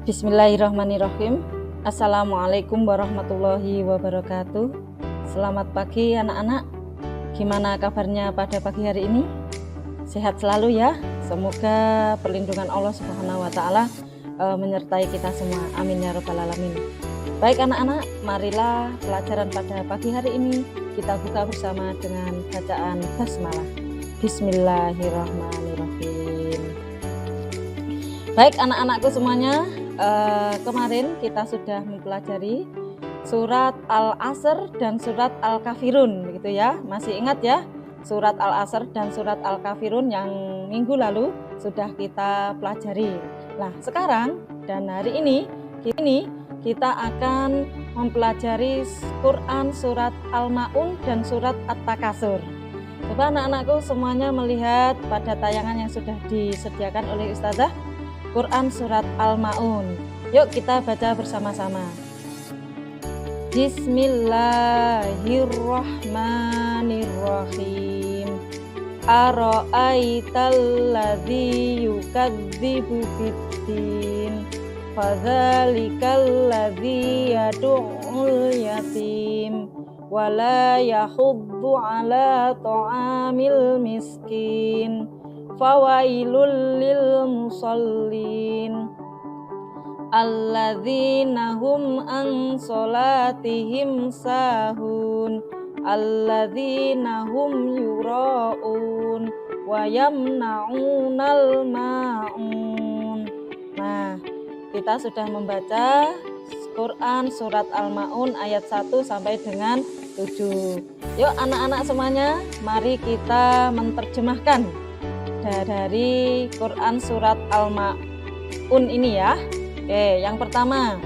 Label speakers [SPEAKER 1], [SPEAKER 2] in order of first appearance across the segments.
[SPEAKER 1] Bismillahirrahmanirrahim. Assalamualaikum warahmatullahi wabarakatuh. Selamat pagi anak-anak. Gimana kabarnya pada pagi hari ini? Sehat selalu ya. Semoga perlindungan Allah Subhanahu wa taala menyertai kita semua. Amin ya rabbal alamin. Baik anak-anak, marilah pelajaran pada pagi hari ini kita buka bersama dengan bacaan basmalah. Bismillahirrahmanirrahim. Baik anak-anakku semuanya, kemarin kita sudah mempelajari surat Al-Asr dan surat Al-Kafirun, begitu ya. Masih ingat ya? Surat Al-Asr dan surat Al-Kafirun yang minggu lalu sudah kita pelajari. Nah, sekarang dan hari ini kita akan mempelajari Quran surat Al-Maun dan surat At-Takasur. Coba anak-anakku semuanya melihat pada tayangan yang sudah disediakan oleh Ustazah, Quran surat Al-Maun. Yuk kita baca bersama-sama. Bismillahirrahmanirrahim. Ara'aital ladzi yukadzibu biddin, fadzalikal ladzi yad'ul yatim wala yahuddu ala ta'amil miskin. Fawailul lil musallin alladzina hum an sholatihim sahun alladzina hum yura'un wa yamna'unal ma'un. Nah, kita sudah membaca Quran surat Al-Maun ayat 1 sampai dengan 7. Yuk anak-anak semuanya, mari kita menerjemahkan dari Quran surat Al-Maun ini ya. Oke, yang pertama,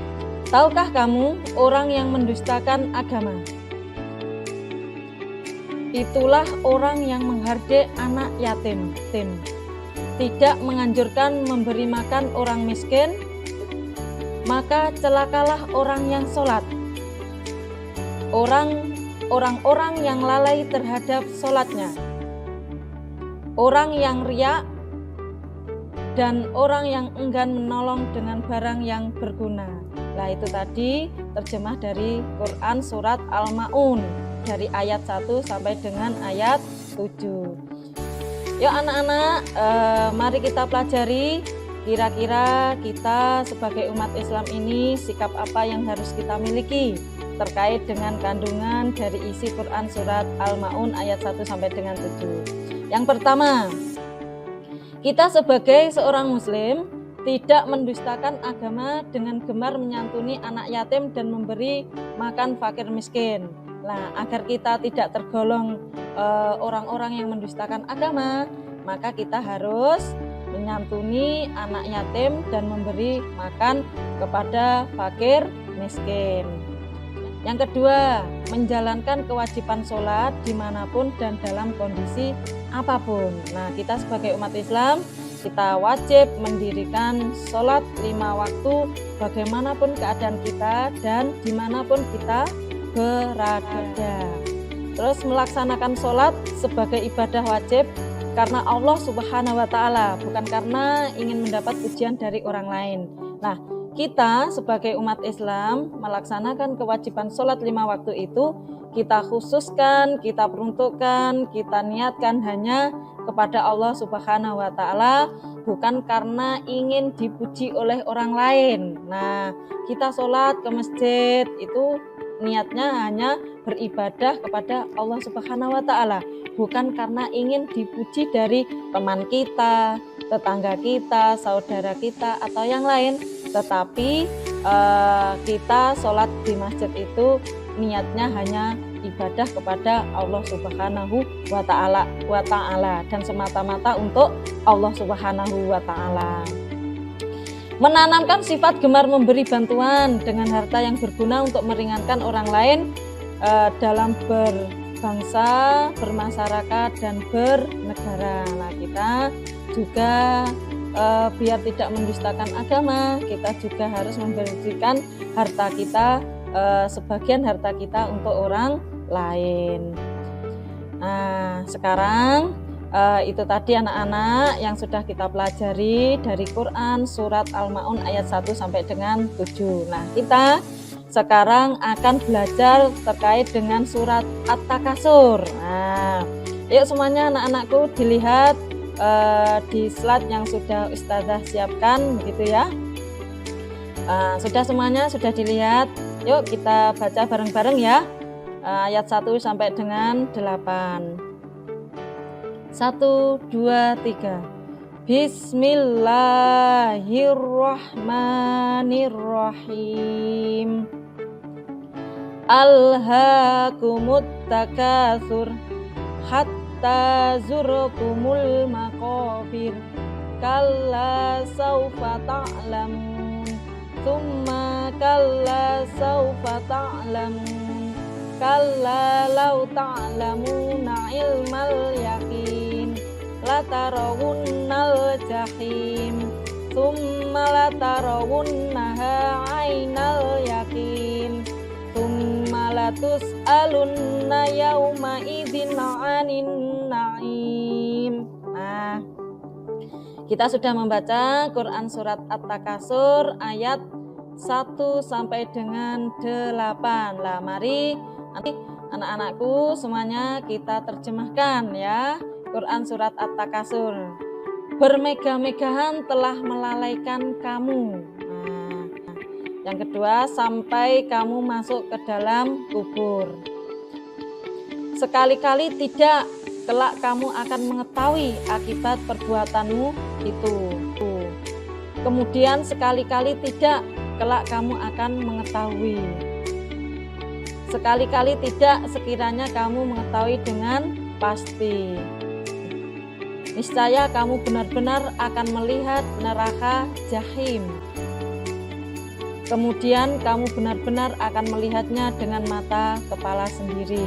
[SPEAKER 1] tahukah kamu orang yang mendustakan agama? Itulah orang yang menghardik anak yatim, tidak menganjurkan memberi makan orang miskin, maka celakalah orang yang sholat. Orang-orang yang lalai terhadap sholatnya, orang yang riya, dan orang yang enggan menolong dengan barang yang berguna. Nah, itu tadi terjemah dari Quran surat Al-Maun dari ayat 1 sampai dengan ayat 7. Yuk anak-anak, mari kita pelajari kira-kira kita sebagai umat Islam ini sikap apa yang harus kita miliki terkait dengan kandungan dari isi Quran surat Al-Maun ayat 1 sampai dengan 7. Yang pertama, kita sebagai seorang muslim tidak mendustakan agama dengan gemar menyantuni anak yatim dan memberi makan fakir miskin. Nah, agar kita tidak tergolong orang-orang yang mendustakan agama, maka kita harus menyantuni anak yatim dan memberi makan kepada fakir miskin. Yang kedua, menjalankan kewajiban sholat dimanapun dan dalam kondisi apapun. Nah, kita sebagai umat Islam, kita wajib mendirikan sholat 5 waktu bagaimanapun keadaan kita dan dimanapun kita berada. Terus melaksanakan sholat sebagai ibadah wajib karena Allah Subhanahu wa taala, bukan karena ingin mendapat pujian dari orang lain. Nah, kita sebagai umat Islam melaksanakan kewajiban sholat 5 waktu itu kita khususkan, kita peruntukkan, kita niatkan hanya kepada Allah Subhanahu wa taala, bukan karena ingin dipuji oleh orang lain. Nah, kita sholat ke masjid itu niatnya hanya beribadah kepada Allah Subhanahu wa taala, bukan karena ingin dipuji dari teman kita, tetangga kita, saudara kita atau yang lain. Tetapi kita sholat di masjid itu niatnya hanya ibadah kepada Allah Subhanahu wa taala dan semata-mata untuk Allah Subhanahu wa taala. Menanamkan sifat gemar memberi bantuan dengan harta yang berguna untuk meringankan orang lain dalam berbangsa, bermasyarakat dan bernegara. Nah, kita juga biar tidak mendustakan agama, kita juga harus memberikan harta kita, sebagian harta kita untuk orang lain. Nah, sekarang Itu tadi anak-anak yang sudah kita pelajari dari Quran surat Al-Ma'un ayat 1 sampai dengan 7. Nah, kita sekarang akan belajar terkait dengan surat At-Takasur. Nah, yuk semuanya anak-anakku dilihat di slide yang sudah Ustazah siapkan begitu ya. Sudah semuanya sudah dilihat. Yuk kita baca bareng-bareng ya. Ayat 1 sampai dengan 8. 1, 2, 3. Bismillahirrahmanirrahim. Alhaakumut takatsur hatta zurtumul maqabir. Kalla saufa ta'lamun. Tsumma kalla saufa ta'lamun. Kalla law ta'lamuna ilmal yaqin latarawunnal jahim tsumma latarawunnaha ainal yaqin tsumma latus'alunna yauma idzin 'anin na'im. Nah, kita sudah membaca Quran surat At-Takasur ayat 1 sampai dengan 8. Lah, mari nanti anak-anakku semuanya kita terjemahkan ya. Quran surat At-Takasur. Bermegah-megahan telah melalaikan kamu. Nah, yang kedua, sampai kamu masuk ke dalam kubur. Sekali-kali tidak, kelak kamu akan mengetahui akibat perbuatanmu itu. Kemudian sekali-kali tidak, kelak kamu akan mengetahui. Sekali-kali tidak, sekiranya kamu mengetahui dengan pasti. Niscaya kamu benar-benar akan melihat neraka jahim. Kemudian kamu benar-benar akan melihatnya dengan mata kepala sendiri.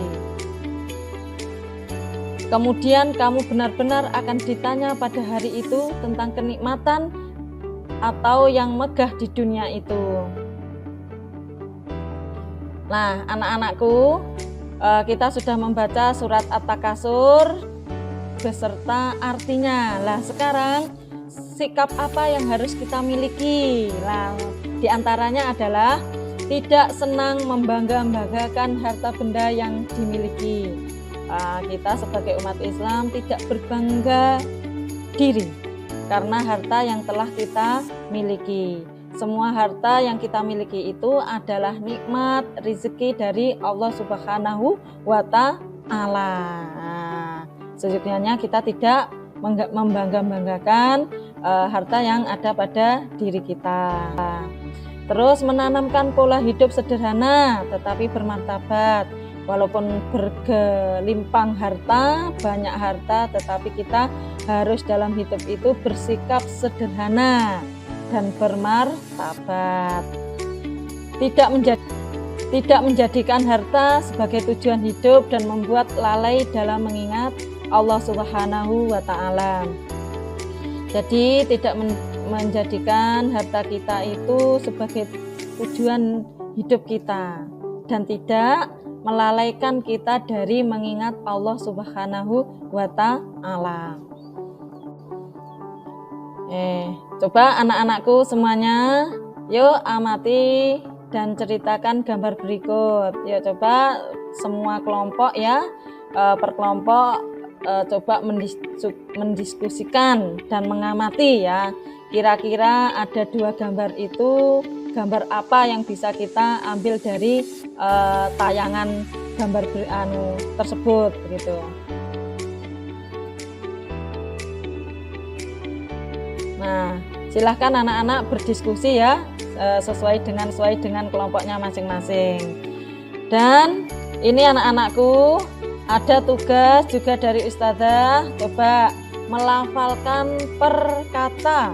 [SPEAKER 1] Kemudian kamu benar-benar akan ditanya pada hari itu tentang kenikmatan atau yang megah di dunia itu. Nah, anak-anakku, kita sudah membaca surat At-Takasur beserta artinya. Lah, sekarang sikap apa yang harus kita miliki? Lah, diantaranya adalah tidak senang membangga-banggakan harta benda yang dimiliki. Kita sebagai umat Islam tidak berbangga diri karena harta yang telah kita miliki. Semua harta yang kita miliki itu adalah nikmat rezeki dari Allah Subhanahu wa Ta'ala. Sejujurnya kita tidak membangga-banggakan harta yang ada pada diri kita. Terus menanamkan pola hidup sederhana tetapi bermartabat. Walaupun bergelimpang harta, banyak harta, tetapi kita harus dalam hidup itu bersikap sederhana dan bermartabat. Tidak menjadikan harta sebagai tujuan hidup dan membuat lalai dalam mengingat Allah Subhanahu wa Ta'ala. Jadi tidak menjadikan harta kita itu sebagai tujuan hidup kita dan tidak melalaikan kita dari mengingat Allah Subhanahu wa Ta'ala. Coba anak-anakku semuanya, yuk amati dan ceritakan gambar berikut. Yuk coba semua kelompok ya, per kelompok coba mendiskusikan dan mengamati ya. Kira-kira ada 2 gambar itu, gambar apa yang bisa kita ambil dari tayangan gambar tersebut begitu. Nah, silahkan anak-anak berdiskusi ya, sesuai dengan kelompoknya masing-masing. Dan ini anak-anakku, ada tugas juga dari Ustazah, coba melafalkan per kata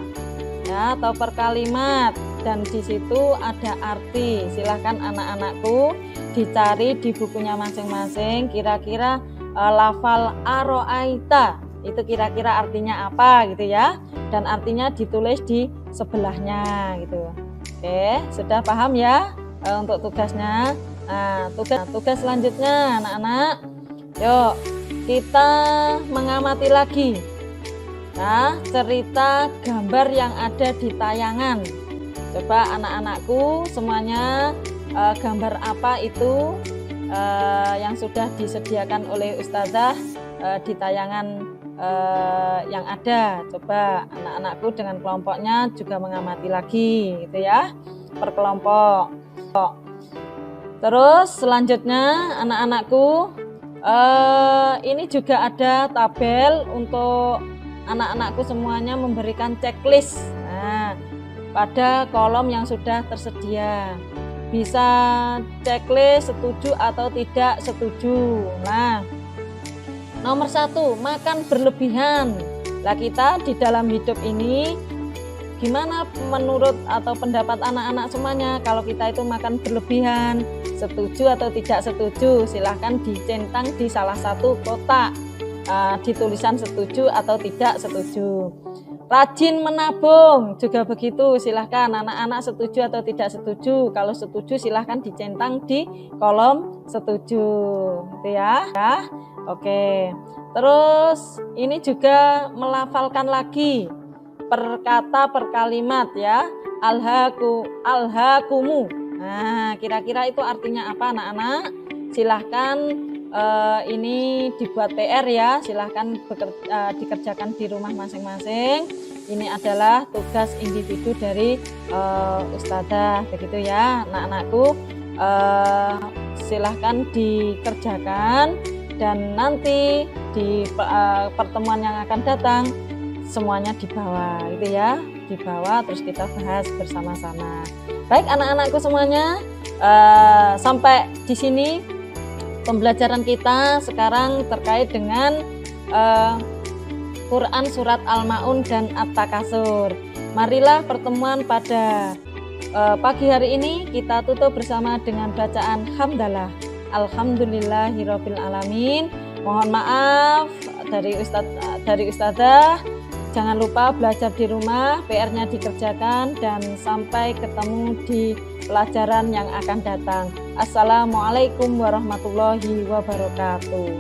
[SPEAKER 1] ya, atau per kalimat, dan di situ ada arti. Silahkan anak-anakku dicari di bukunya masing-masing, kira-kira lafal aro'aita itu kira-kira artinya apa gitu ya, dan artinya ditulis di sebelahnya gitu. Oke, sudah paham ya untuk tugasnya. Nah, tugas selanjutnya anak-anak, yuk kita mengamati lagi cerita gambar yang ada di tayangan. Coba anak-anakku semuanya, gambar apa itu yang sudah disediakan oleh Ustazah di tayangan yang ada. Coba anak-anakku dengan kelompoknya juga mengamati lagi gitu ya, per kelompok. Terus selanjutnya anak-anakku, ini juga ada tabel untuk anak-anakku semuanya memberikan checklist pada kolom yang sudah tersedia. Bisa checklist setuju atau tidak setuju. Nah, nomor 1, makan berlebihan. Lah kita di dalam hidup ini, gimana menurut atau pendapat anak-anak semuanya kalau kita itu makan berlebihan? Setuju atau tidak setuju? Silahkan dicentang di salah satu kotak, di tulisan setuju atau tidak setuju. Rajin menabung juga begitu, silahkan anak-anak setuju atau tidak setuju. Kalau setuju silahkan dicentang di kolom setuju gitu ya. Oke, terus ini juga melafalkan lagi per kata per kalimat ya. Alhakumu. Nah, kira-kira itu artinya apa anak-anak? Silahkan ini dibuat PR ya, silahkan dikerjakan di rumah masing-masing. Ini adalah tugas individu dari Ustazah begitu ya anak-anakku. Silahkan dikerjakan dan nanti di pertemuan yang akan datang semuanya dibawa gitu ya, dibawa terus kita bahas bersama-sama. Baik anak-anakku semuanya, sampai di sini pembelajaran kita sekarang terkait dengan Quran surat Al-Maun dan At-Takasur. Marilah pertemuan pada pagi hari ini kita tutup bersama dengan bacaan hamdalah. Alhamdulillahirabbil alamin. Mohon maaf dari Ustazah. Jangan lupa belajar di rumah, PR-nya dikerjakan dan sampai ketemu di pelajaran yang akan datang. Assalamualaikum warahmatullahi wabarakatuh.